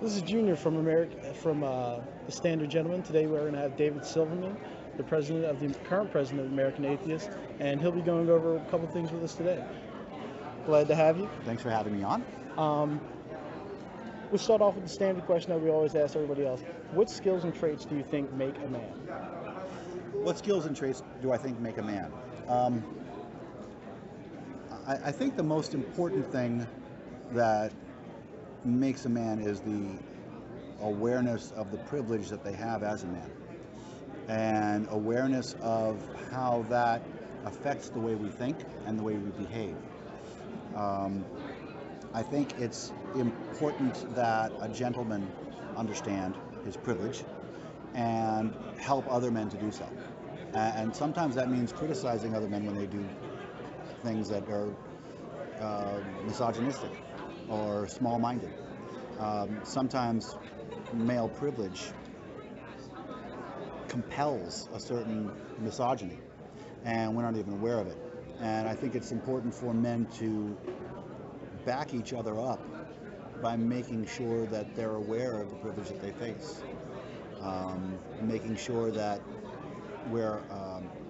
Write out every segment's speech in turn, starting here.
This is Junior from the Standard Gentleman. Today we're going to have David Silverman, the current president of American Atheists, and he'll be going over a couple things with us today. Glad to have you. Thanks for having me on. Um, we'll start off with the standard question that we always ask everybody else. What skills and traits do you think make a man? What skills and traits do I think make a man? I think the most important thing that makes a man is the awareness of the privilege that they have as a man, and awareness of how that affects the way we think and the way we behave. I think it's important that a gentleman understand his privilege and help other men to do so. And sometimes that means criticizing other men when they do things that are misogynistic or small-minded. Sometimes male privilege compels a certain misogyny, and we're not even aware of it. And I think it's important for men to back each other up by making sure that they're aware of the privilege that they face, making sure that we're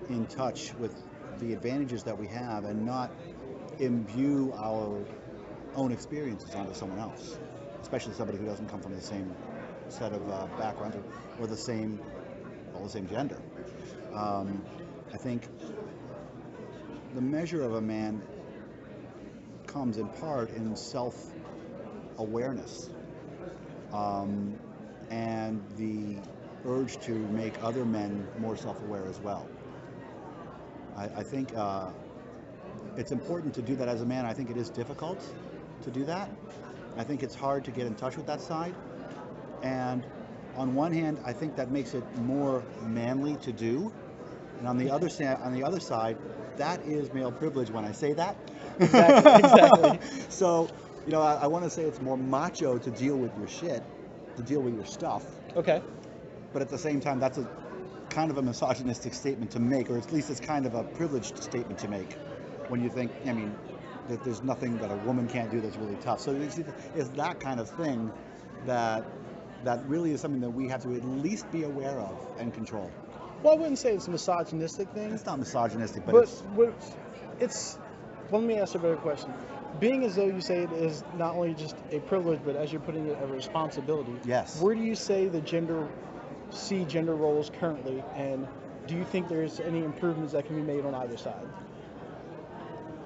in touch with the advantages that we have and not imbue our own experiences onto someone else, especially somebody who doesn't come from the same set of backgrounds or the same gender. I think the measure of a man comes in part in self-awareness and the urge to make other men more self-aware as well. I think it's important to do that as a man. I think it is difficult to do that. I think it's hard to get in touch with that side. And on one hand, I think that makes it more manly to do. And on the other side, that is male privilege when I say that. Exactly. So, I want to say it's more macho to deal with your shit, to deal with your stuff. Okay. But at the same time, that's a kind of a misogynistic statement to make, or at least it's kind of a privileged statement to make when you think, that there's nothing that a woman can't do that's really tough. So it's that kind of thing that really is something that we have to at least be aware of and control. Well, I wouldn't say it's a misogynistic thing. It's not misogynistic, but it's. Well, let me ask a better question. Being as though you say it is not only just a privilege, but as you're putting it, a responsibility. Yes. Where do you say gender roles currently, and do you think there's any improvements that can be made on either side?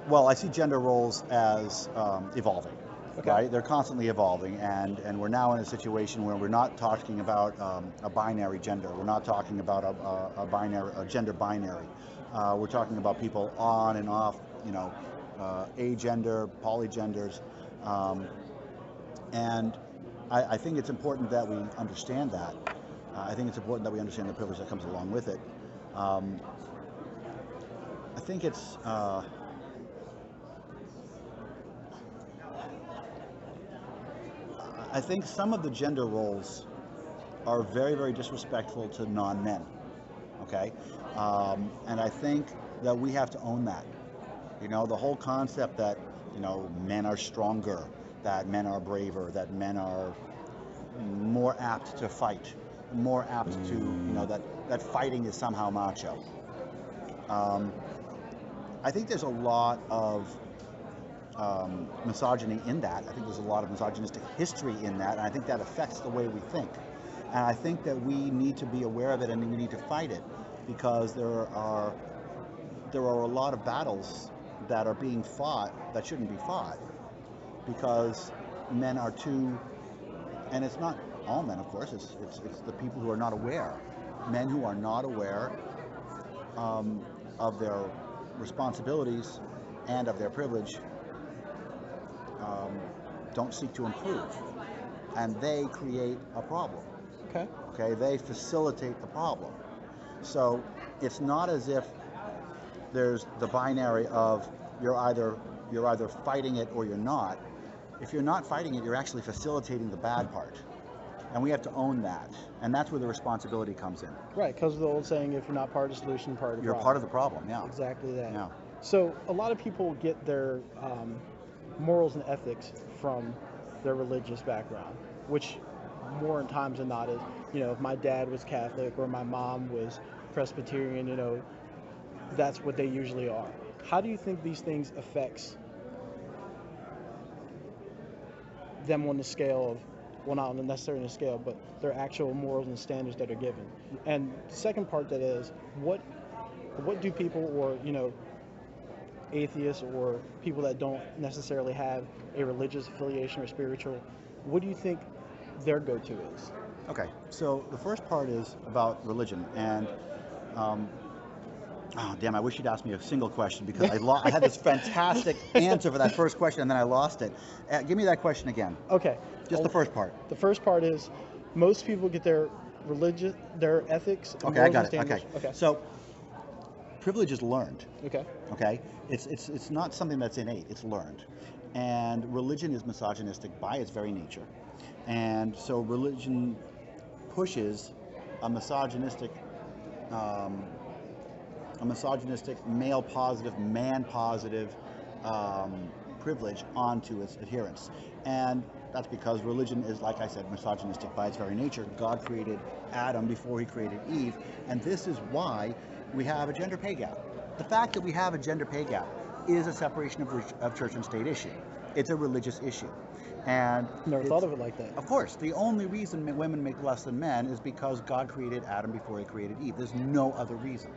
Well, I see gender roles as evolving. Okay. Right? They're constantly evolving, and we're now in a situation where we're not talking about a binary gender. We're not talking about a gender binary. We're talking about people on and off, agender, polygenders, and I think it's important that we understand that. I think it's important that we understand the privilege that comes along with it. I think it's I think some of the gender roles are very, very disrespectful to non-men, okay? And I think that we have to own that. The whole concept that, men are stronger, that men are braver, that men are more apt to fight, more apt to, that fighting is somehow macho. I think there's a lot of misogyny in that. I think there's a lot of misogynistic history in that, and I think that affects the way we think. And I think that we need to be aware of it and we need to fight it, because there are a lot of battles that are being fought that shouldn't be fought, because men are too, and it's not all men, of course, it's the people who are not aware. Men who are not aware of their responsibilities and of their privilege don't seek to improve, and they create a problem. Okay, they facilitate the problem. So it's not as if there's the binary of you're either fighting it or you're not. If you're not fighting it, you're actually facilitating the bad part, and we have to own that, and that's where the responsibility comes in. Right, because of the old saying, if you're not part of the solution, part of the You're problem. part of the problem. Yeah. Exactly that. Yeah. So a lot of people get their morals and ethics from their religious background, which more in times than not is, if my dad was Catholic or my mom was Presbyterian, that's what they usually are. How do you think these things affects them on the scale of, well, not necessarily on the scale, but their actual morals and standards that are given? And the second part that is, what do people, or atheists or people that don't necessarily have a religious affiliation or spiritual, what do you think their go-to is? Okay, so the first part is about religion, and oh damn, I wish you'd asked me a single question, because I had this fantastic answer for that first question and then I lost it. Give me that question again. Okay. Just the first part. The first part is, most people get their religion, their ethics, and Okay, I got it. standards. Okay. So privilege is learned. Okay. Okay. It's not something that's innate. It's learned, and religion is misogynistic by its very nature, and so religion pushes a misogynistic male positive, man positive privilege onto its adherents. And that's because religion is, like I said, misogynistic by its very nature. God created Adam before he created Eve, and this is why we have a gender pay gap. The fact that we have a gender pay gap is a separation of church and state issue. It's a religious issue. And never thought of it like that. Of course, the only reason women make less than men is because God created Adam before he created Eve. There's no other reason.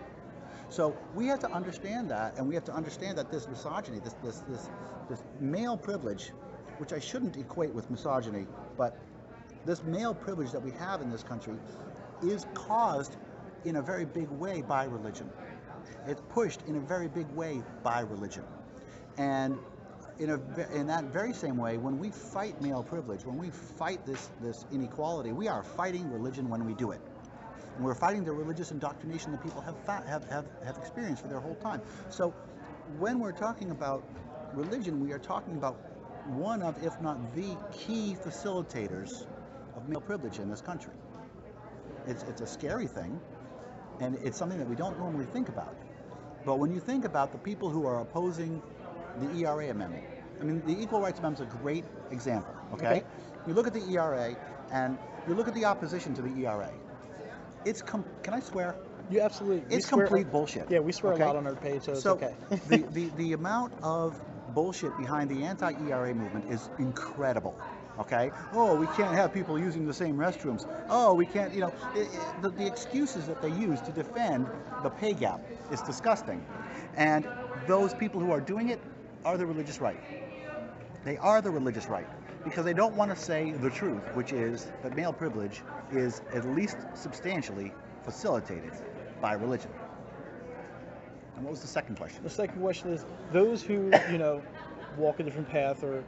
So we have to understand that, and we have to understand that this misogyny, this male privilege, which I shouldn't equate with misogyny, but this male privilege that we have in this country is caused in a very big way by religion. It's pushed in a very big way by religion. And in that very same way, when we fight male privilege, when we fight this inequality, we are fighting religion when we do it. And we're fighting the religious indoctrination that people have experienced for their whole time. So when we're talking about religion, we are talking about one of, if not the key facilitators of male privilege in this country. It's a scary thing, and it's something that we don't normally think about. But when you think about the people who are opposing the ERA amendment, I mean, the Equal Rights Amendment is a great example, okay? You look at the ERA, and you look at the opposition to the ERA. Can I swear? You absolutely. It's complete bullshit. Yeah, we swear a lot on our page, so it's okay. the amount of bullshit behind the anti-ERA movement is incredible. Okay? Oh, we can't have people using the same restrooms. Oh, we can't, the excuses that they use to defend the pay gap is disgusting. And those people who are doing it are the religious right. They are the religious right, because they don't want to say the truth, which is that male privilege is at least substantially facilitated by religion. And what was the second question? The second question is, those who, walk a different path, or,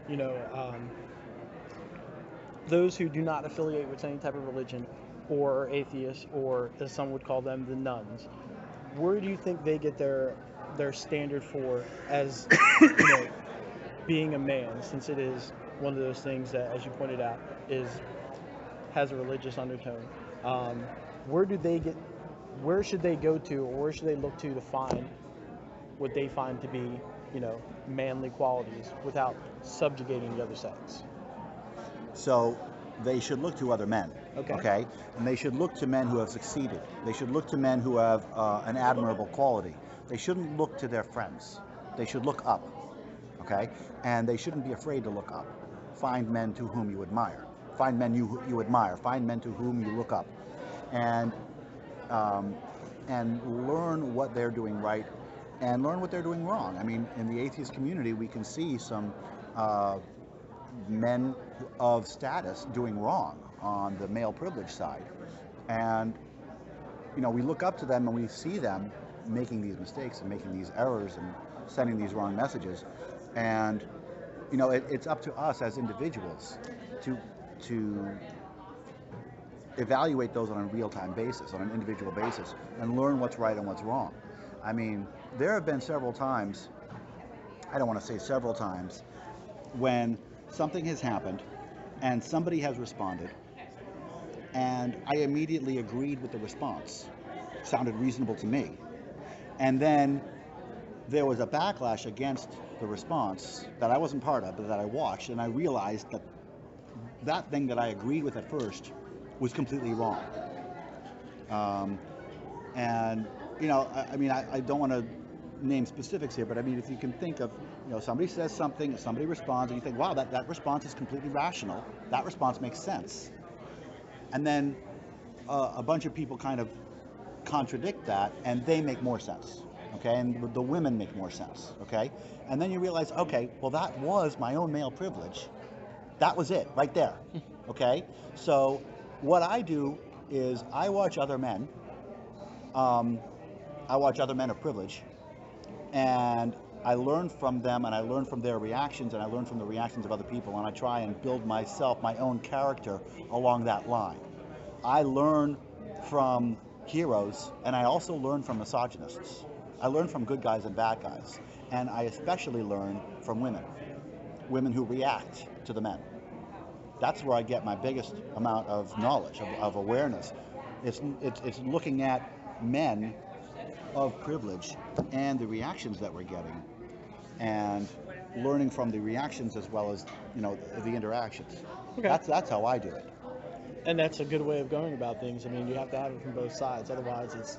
those who do not affiliate with any type of religion, or are atheists, or as some would call them, the nuns, where do you think they get their standard for as, being a man, since it is one of those things that, as you pointed out, has a religious undertone? Where should they go to, or where should they look to find what they find to be, manly qualities without subjugating the other sex? So they should look to other men. Okay. And they should look to men who have succeeded. They should look to men who have an admirable quality. They shouldn't look to their friends. They should look up. Okay? And they shouldn't be afraid to look up. Find men to whom you admire. Find men you admire. Find men to whom you look up. And learn what they're doing right and learn what they're doing wrong. I mean, in the atheist community, we can see some men of status doing wrong on the male privilege side. And, we look up to them and we see them making these mistakes and making these errors and sending these wrong messages. And, it's up to us as individuals to evaluate those on a real-time basis, on an individual basis, and learn what's right and what's wrong. I mean, there have been several times, I don't want to say several times, when something has happened and somebody has responded, and I immediately agreed with the response. It sounded reasonable to me. And then there was a backlash against the response that I wasn't part of, but that I watched, and I realized that that thing that I agreed with at first was completely wrong. Um, and I mean, I don't want to name specifics here, but I mean, if you can think of, somebody says something, somebody responds, and you think, wow, that response is completely rational. That response makes sense. And then a bunch of people kind of contradict that, and they make more sense. Okay, and the women make more sense. Okay, and then you realize, okay, well, that was my own male privilege. That was it, right there. Okay, so what I do is I watch other men. I watch other men of privilege, and I learn from them, and I learn from their reactions, and I learn from the reactions of other people, and I try and build myself, my own character along that line. I learn from heroes, and I also learn from misogynists. I learn from good guys and bad guys, and I especially learn from women who react to the men. That's where I get my biggest amount of knowledge, of awareness. It's looking at men of privilege and the reactions that we're getting, and learning from the reactions as well as the interactions. Okay. That's how I do it. And that's a good way of going about things. I mean, you have to have it from both sides. Otherwise, it's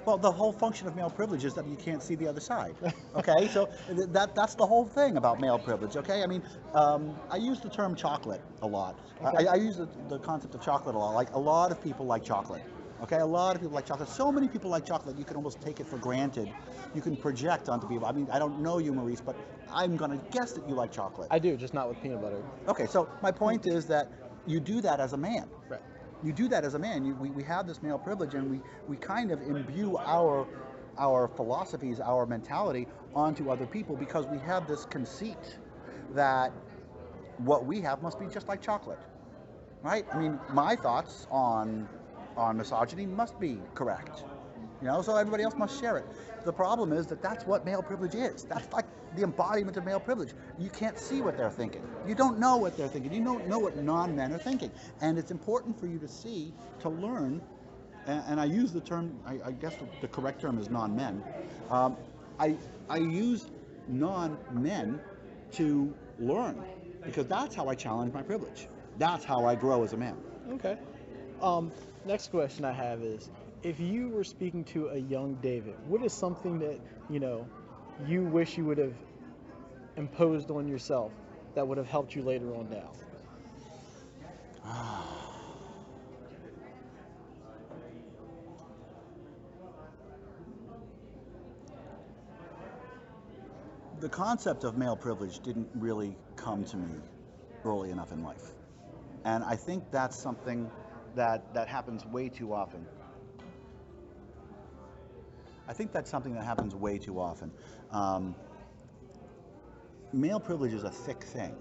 Well, the whole function of male privilege is that you can't see the other side. Okay, so that's the whole thing about male privilege. Okay, I mean, I use the term chocolate a lot. Okay. I use the concept of chocolate a lot. Like, a lot of people like chocolate. Okay, a lot of people like chocolate. So many people like chocolate, you can almost take it for granted. You can project onto people. I mean, I don't know you, Maurice, but I'm going to guess that you like chocolate. I do, just not with peanut butter. Okay, so my point is that you do that as a man. Right. You do that as a man. We have this male privilege, and we kind of imbue our philosophies, our mentality onto other people, because we have this conceit that what we have must be just like chocolate, right? I mean, my thoughts on misogyny must be correct, so everybody else must share it. The problem is that that's what male privilege is. That's like the embodiment of male privilege. You can't see what they're thinking. You don't know what they're thinking. You don't know what non-men are thinking. And it's important for you to see, to learn, and I use the term, I guess the correct term is non-men. I use non-men to learn, because that's how I challenge my privilege. That's how I grow as a man. Okay. Next question I have is, if you were speaking to a young David, what is something that, you wish you would have imposed on yourself that would have helped you later on down? The concept of male privilege didn't really come to me early enough in life. And I think that's something that happens way too often. I think that's something that happens way too often. Male privilege is a thick thing.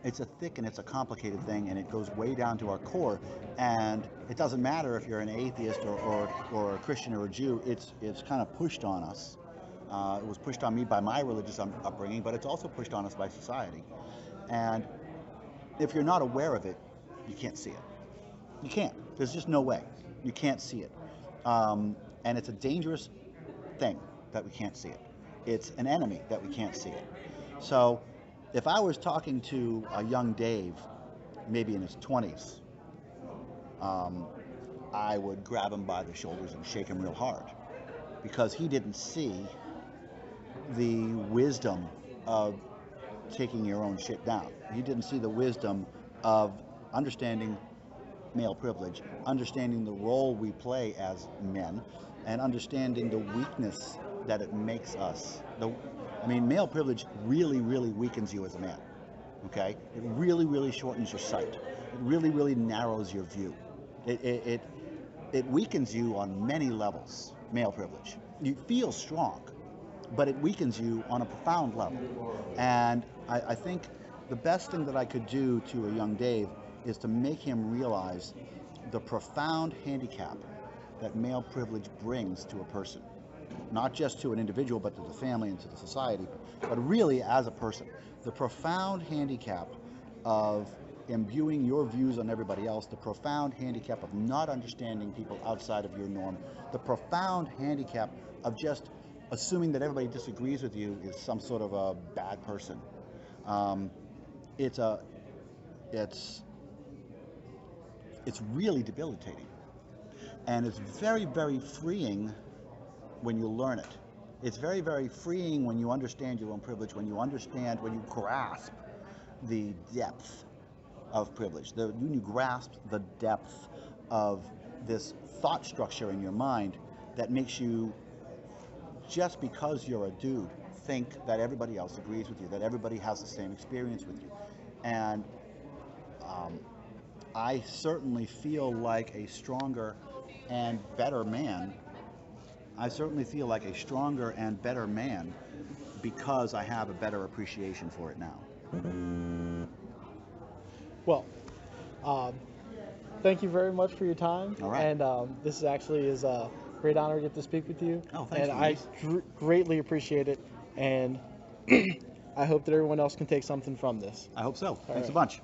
It's a thick and it's a complicated thing, and it goes way down to our core. And it doesn't matter if you're an atheist or a Christian or a Jew. It's kind of pushed on us. It was pushed on me by my religious upbringing, but it's also pushed on us by society. And if you're not aware of it, you can't see it. You can't. There's just no way. You can't see it. And it's a dangerous thing that we can't see it. It's an enemy that we can't see it. So if I was talking to a young Dave, maybe in his 20s, I would grab him by the shoulders and shake him real hard, because he didn't see the wisdom of taking your own shit down. He didn't see the wisdom of understanding male privilege, understanding the role we play as men, and understanding the weakness that it makes us. Male privilege really, really weakens you as a man. Okay? It really, really shortens your sight. It really, really narrows your view. It weakens you on many levels, male privilege. You feel strong, but it weakens you on a profound level. And I think the best thing that I could do to a young Dave is to make him realize the profound handicap that male privilege brings to a person. Not just to an individual, but to the family and to the society, but really as a person. The profound handicap of imbuing your views on everybody else, the profound handicap of not understanding people outside of your norm, the profound handicap of just assuming that everybody disagrees with you is some sort of a bad person. it's really debilitating, and it's very, very freeing when you learn it. It's very, very freeing when you understand your own privilege, when you grasp the depth of privilege, when you grasp the depth of this thought structure in your mind that makes you, just because you're a dude, think that everybody else agrees with you, that everybody has the same experience with you. And I certainly feel like a stronger and better man. I certainly feel like a stronger and better man because I have a better appreciation for it now. Well, thank you very much for your time. All right. And this actually is a great honor to get to speak with you. Oh, thanks, and I greatly appreciate it. And I hope that everyone else can take something from this. I hope so. Thanks right. a bunch.